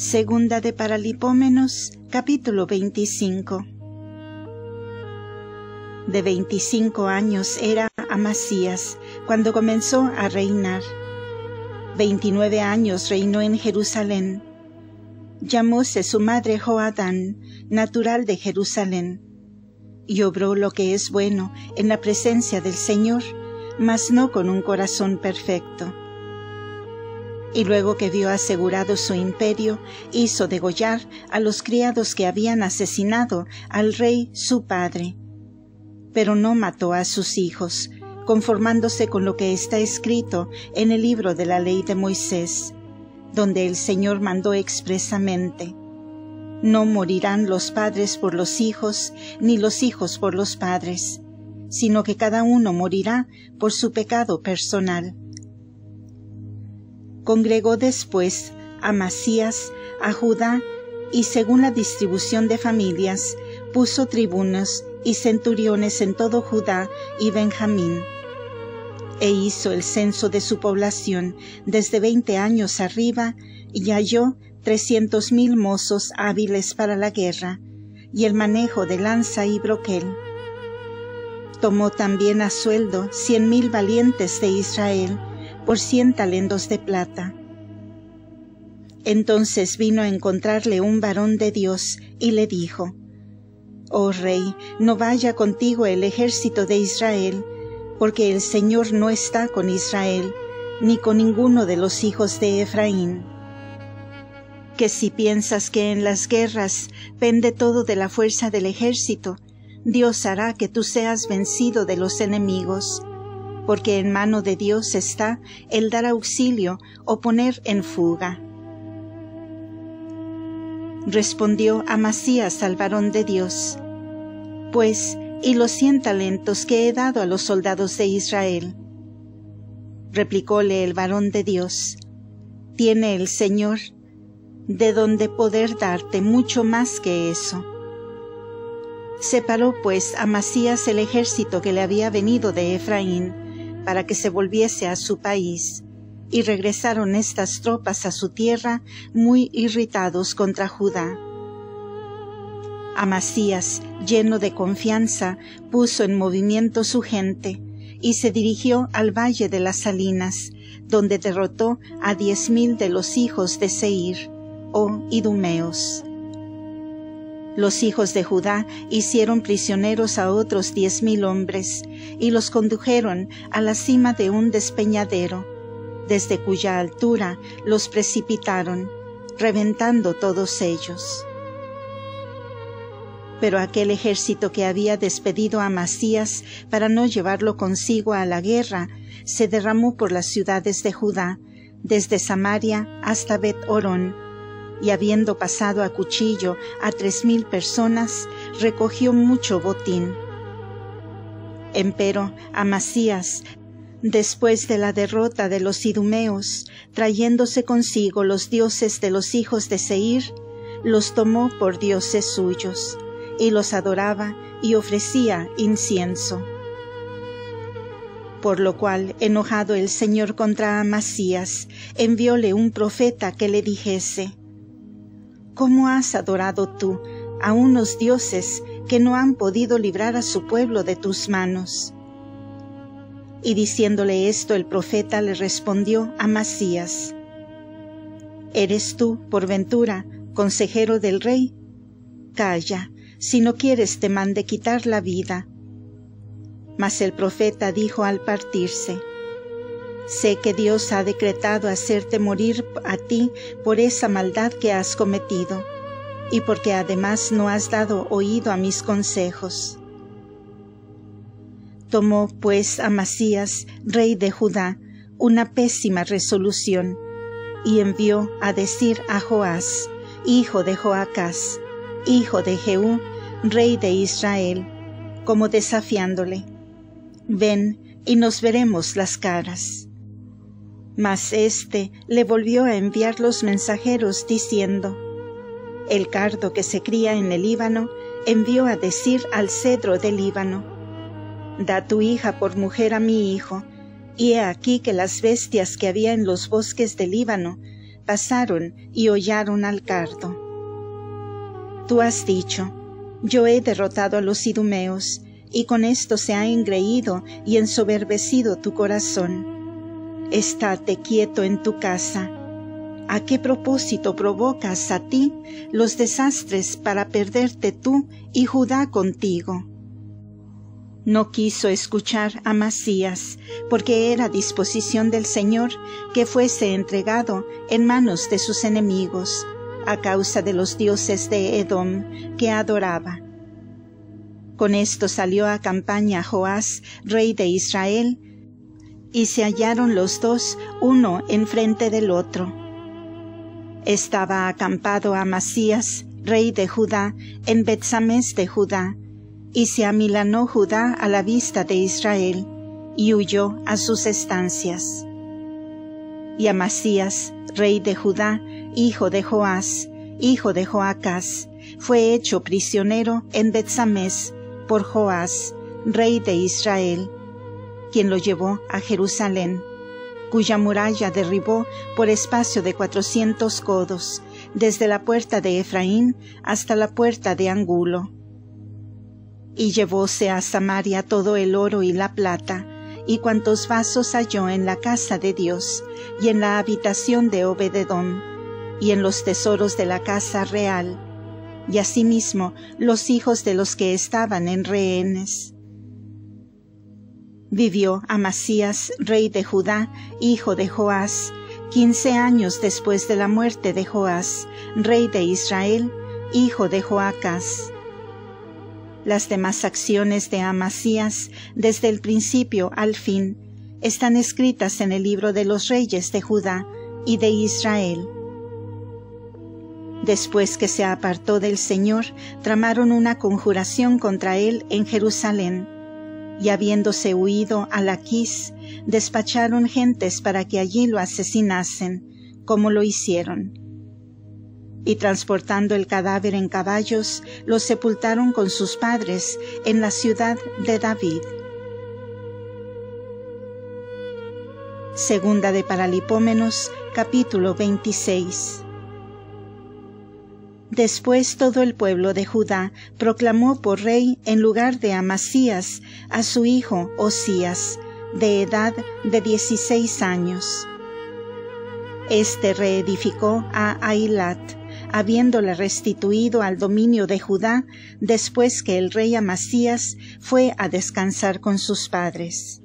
Segunda de Paralipómenos, capítulo 25. De 25 años era Amasías cuando comenzó a reinar. 29 años reinó en Jerusalén. Llamóse su madre Joadán, natural de Jerusalén, y obró lo que es bueno en la presencia del Señor, mas no con un corazón perfecto. Y luego que vio asegurado su imperio, hizo degollar a los criados que habían asesinado al rey su padre. Pero no mató a sus hijos, conformándose con lo que está escrito en el libro de la ley de Moisés, donde el Señor mandó expresamente: no morirán los padres por los hijos, ni los hijos por los padres, sino que cada uno morirá por su pecado personal. Congregó después Amasías a Judá, y según la distribución de familias, puso tribunos y centuriones en todo Judá y Benjamín. E hizo el censo de su población desde 20 años arriba, y halló 300,000 mozos hábiles para la guerra, y el manejo de lanza y broquel. Tomó también a sueldo 100,000 valientes de Israel, por 100 talentos de plata. Entonces vino a encontrarle un varón de Dios, y le dijo: Oh rey, no vaya contigo el ejército de Israel, porque el Señor no está con Israel, ni con ninguno de los hijos de Efraín. Que si piensas que en las guerras pende todo de la fuerza del ejército, Dios hará que tú seas vencido de los enemigos, porque en mano de Dios está el dar auxilio o poner en fuga. Respondió Amasías al varón de Dios: Pues, ¿y los 100 talentos que he dado a los soldados de Israel? Replicóle el varón de Dios: Tiene el Señor de donde poder darte mucho más que eso. Separó pues Amasías el ejército que le había venido de Efraín, para que se volviese a su país, y regresaron estas tropas a su tierra muy irritados contra Judá. Amasías, lleno de confianza, puso en movimiento su gente, y se dirigió al valle de las Salinas, donde derrotó a 10,000 de los hijos de Seir, o idumeos. Los hijos de Judá hicieron prisioneros a otros 10,000 hombres, y los condujeron a la cima de un despeñadero, desde cuya altura los precipitaron, reventando todos ellos. Pero aquel ejército que había despedido a Amasías para no llevarlo consigo a la guerra, se derramó por las ciudades de Judá, desde Samaria hasta Bet-Horón, y habiendo pasado a cuchillo a 3,000 personas, recogió mucho botín. Empero Amasías, después de la derrota de los idumeos, trayéndose consigo los dioses de los hijos de Seir, los tomó por dioses suyos, y los adoraba y ofrecía incienso. Por lo cual, enojado el Señor contra Amasías, envióle un profeta que le dijese: ¿Cómo has adorado tú a unos dioses que no han podido librar a su pueblo de tus manos? Y diciéndole esto, el profeta le respondió a Amasías: ¿Eres tú, por ventura, consejero del rey? Calla, si no quieres te mande quitar la vida. Mas el profeta dijo al partirse: Sé que Dios ha decretado hacerte morir a ti por esa maldad que has cometido, y porque además no has dado oído a mis consejos. Tomó pues Amasías, rey de Judá, una pésima resolución, y envió a decir a Joás, hijo de Joacás, hijo de Jehú, rey de Israel, como desafiándole: Ven, y nos veremos las caras. Mas éste le volvió a enviar los mensajeros diciendo: El cardo que se cría en el Líbano envió a decir al cedro del Líbano: Da tu hija por mujer a mi hijo, y he aquí que las bestias que había en los bosques del Líbano pasaron y hollaron al cardo. Tú has dicho: yo he derrotado a los idumeos, y con esto se ha engreído y ensoberbecido tu corazón. Estate quieto en tu casa. ¿A qué propósito provocas a ti los desastres para perderte tú y Judá contigo? No quiso escuchar Amasías, porque era disposición del Señor que fuese entregado en manos de sus enemigos, a causa de los dioses de Edom que adoraba. Con esto salió a campaña Joás, rey de Israel, y se hallaron los dos uno enfrente del otro. Estaba acampado Amasías, rey de Judá, en Bet-Sames de Judá, y se amilanó Judá a la vista de Israel, y huyó a sus estancias. Y Amasías, rey de Judá, hijo de Joás, hijo de Joacás, fue hecho prisionero en Bet-Sames por Joás, rey de Israel, quien lo llevó a Jerusalén, cuya muralla derribó por espacio de 400 codos, desde la puerta de Efraín hasta la puerta de Angulo. Y llevóse a Samaria todo el oro y la plata, y cuantos vasos halló en la casa de Dios, y en la habitación de Obed-edom, y en los tesoros de la casa real, y asimismo los hijos de los que estaban en rehenes. Vivió Amasías, rey de Judá, hijo de Joás, 15 años después de la muerte de Joás, rey de Israel, hijo de Joacás. Las demás acciones de Amasías, desde el principio al fin, están escritas en el libro de los reyes de Judá y de Israel. Después que se apartó del Señor, tramaron una conjuración contra él en Jerusalén, y habiéndose huido a Laquis, despacharon gentes para que allí lo asesinasen, como lo hicieron. Y transportando el cadáver en caballos, lo sepultaron con sus padres en la ciudad de David. Segunda de Paralipómenos, capítulo 26. Después todo el pueblo de Judá proclamó por rey en lugar de Amasías a su hijo Osías, de edad de 16 años. Este reedificó a Ailat, habiéndola restituido al dominio de Judá después que el rey Amasías fue a descansar con sus padres.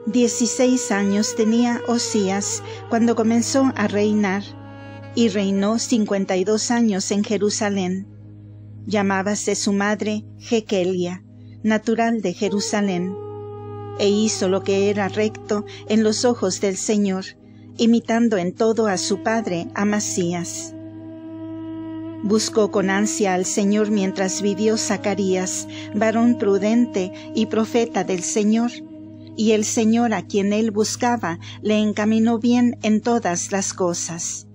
16 años tenía Osías cuando comenzó a reinar, y reinó 52 años en Jerusalén. Llamábase su madre Jequelia, natural de Jerusalén, e hizo lo que era recto en los ojos del Señor, imitando en todo a su padre Amasías. Buscó con ansia al Señor mientras vivió Zacarías, varón prudente y profeta del Señor, y el Señor a quien él buscaba le encaminó bien en todas las cosas.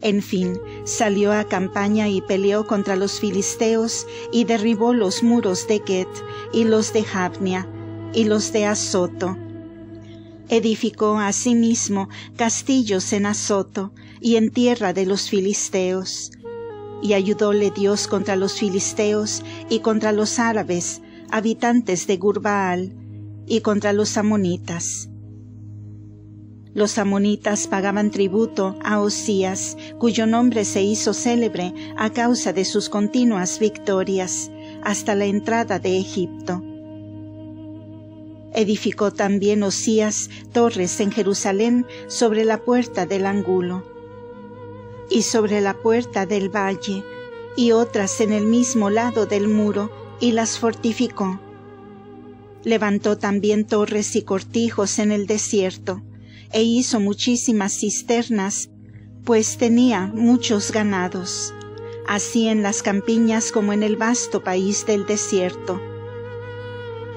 En fin, salió a campaña y peleó contra los filisteos y derribó los muros de Get y los de Jabnia y los de Azoto. Edificó asimismo castillos en Azoto y en tierra de los filisteos. Y ayudóle Dios contra los filisteos y contra los árabes, habitantes de Gurbaal, y contra los amonitas. Los amonitas pagaban tributo a Osías, cuyo nombre se hizo célebre a causa de sus continuas victorias, hasta la entrada de Egipto. Edificó también Osías torres en Jerusalén sobre la puerta del ángulo, y sobre la puerta del valle, y otras en el mismo lado del muro, y las fortificó. Levantó también torres y cortijos en el desierto, e hizo muchísimas cisternas, pues tenía muchos ganados, así en las campiñas como en el vasto país del desierto.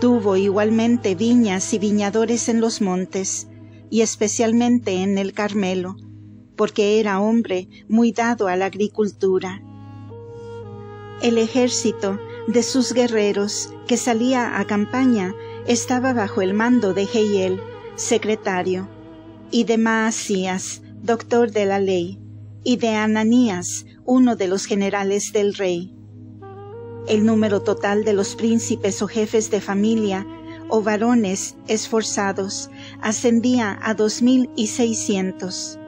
Tuvo igualmente viñas y viñadores en los montes, y especialmente en el Carmelo, porque era hombre muy dado a la agricultura. El ejército de sus guerreros que salía a campaña estaba bajo el mando de Jehiel, secretario, y de Maasías, doctor de la ley, y de Ananías, uno de los generales del rey. El número total de los príncipes o jefes de familia, o varones esforzados, ascendía a 2,600.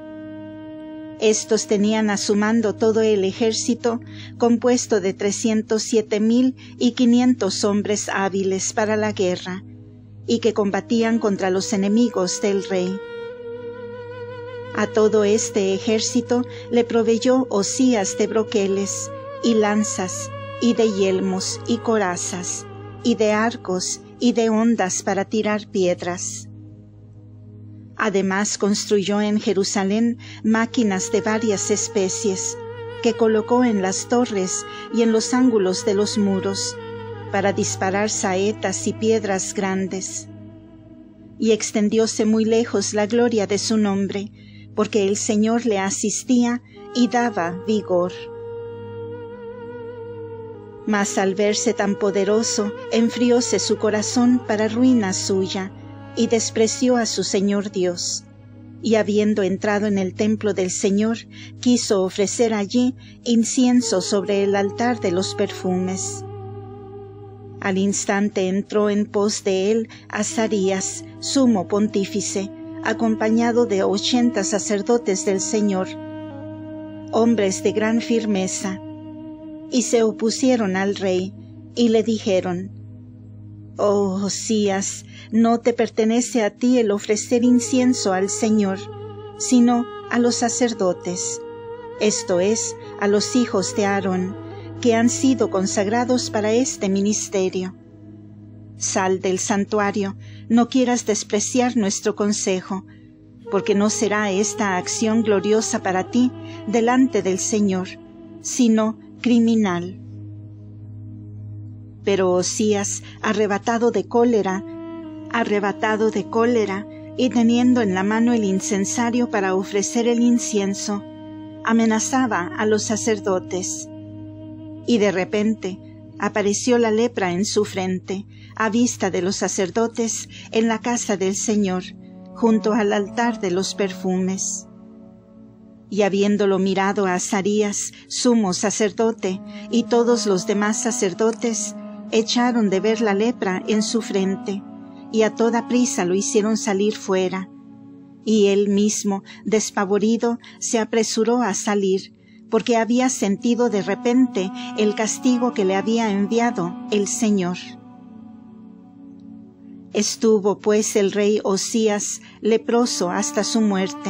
Estos tenían a su mando todo el ejército, compuesto de 307,500 hombres hábiles para la guerra, y que combatían contra los enemigos del rey. A todo este ejército le proveyó Osías de broqueles, y lanzas, y de yelmos, y corazas, y de arcos, y de hondas para tirar piedras. Además construyó en Jerusalén máquinas de varias especies, que colocó en las torres y en los ángulos de los muros, para disparar saetas y piedras grandes. Y extendióse muy lejos la gloria de su nombre, porque el Señor le asistía y daba vigor. Mas al verse tan poderoso, enfrióse su corazón para ruina suya, y despreció a su Señor Dios. Y habiendo entrado en el templo del Señor, quiso ofrecer allí incienso sobre el altar de los perfumes. Al instante entró en pos de él Azarías, sumo pontífice, acompañado de 80 sacerdotes del Señor, hombres de gran firmeza, y se opusieron al rey, y le dijeron: «Oh Osías, no te pertenece a ti el ofrecer incienso al Señor, sino a los sacerdotes, esto es, a los hijos de Aarón, que han sido consagrados para este ministerio. Sal del santuario, no quieras despreciar nuestro consejo, porque no será esta acción gloriosa para ti delante del Señor, sino criminal». Pero Osías, arrebatado de cólera, y teniendo en la mano el incensario para ofrecer el incienso, amenazaba a los sacerdotes. Y de repente apareció la lepra en su frente, a vista de los sacerdotes, en la casa del Señor, junto al altar de los perfumes. Y habiéndolo mirado a Azarías, sumo sacerdote, y todos los demás sacerdotes, echaron de ver la lepra en su frente, y a toda prisa lo hicieron salir fuera. Y él mismo, despavorido, se apresuró a salir, porque había sentido de repente el castigo que le había enviado el Señor. Estuvo pues el rey Osías leproso hasta su muerte,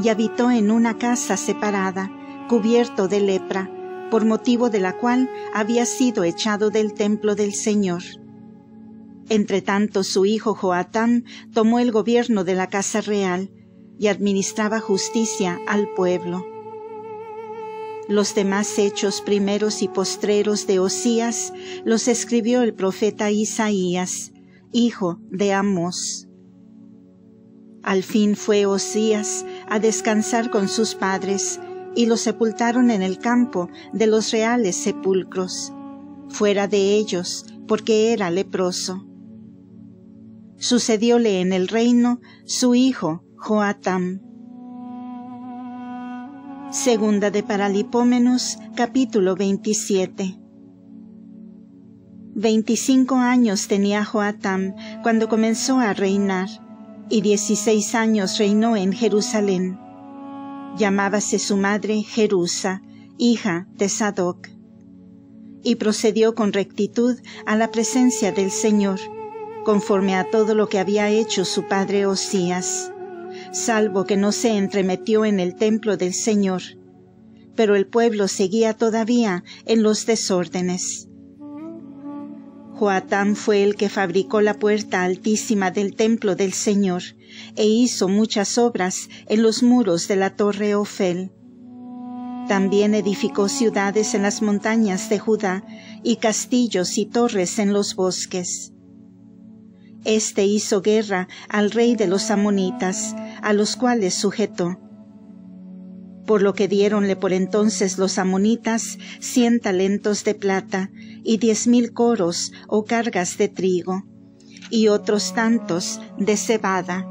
y habitó en una casa separada, cubierto de lepra, por motivo de la cual había sido echado del templo del Señor. Entretanto su hijo Joatam tomó el gobierno de la casa real, y administraba justicia al pueblo. Los demás hechos primeros y postreros de Osías los escribió el profeta Isaías, hijo de Amós. Al fin fue Osías a descansar con sus padres, y lo sepultaron en el campo de los reales sepulcros, fuera de ellos, porque era leproso. Sucedióle en el reino su hijo Joatam. Segunda de Paralipómenos, capítulo 27. 25 años tenía Joatam cuando comenzó a reinar, y 16 años reinó en Jerusalén. Llamábase su madre Jerusa, hija de Sadoc. Y procedió con rectitud a la presencia del Señor, conforme a todo lo que había hecho su padre Osías, salvo que no se entremetió en el templo del Señor, pero el pueblo seguía todavía en los desórdenes. Joatam fue el que fabricó la puerta altísima del templo del Señor, e hizo muchas obras en los muros de la torre Ofel. También edificó ciudades en las montañas de Judá, y castillos y torres en los bosques. Este hizo guerra al rey de los amonitas, a los cuales sujetó. Por lo que diéronle por entonces los amonitas 100 talentos de plata, y 10,000 coros o cargas de trigo, y otros tantos de cebada,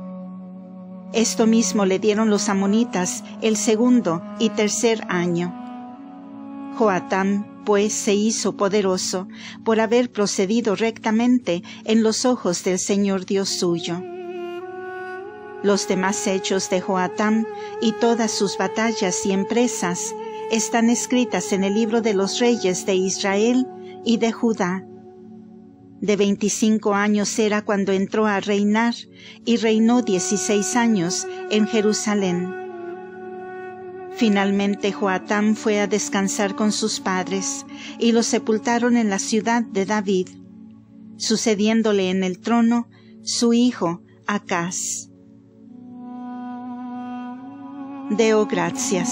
Esto mismo le dieron los amonitas el segundo y tercer año. Joatam, pues, se hizo poderoso por haber procedido rectamente en los ojos del Señor Dios suyo. Los demás hechos de Joatam y todas sus batallas y empresas están escritas en el libro de los reyes de Israel y de Judá. De 25 años era cuando entró a reinar y reinó 16 años en Jerusalén. Finalmente Joatam fue a descansar con sus padres y lo sepultaron en la ciudad de David, sucediéndole en el trono su hijo Acaz. Deo gracias.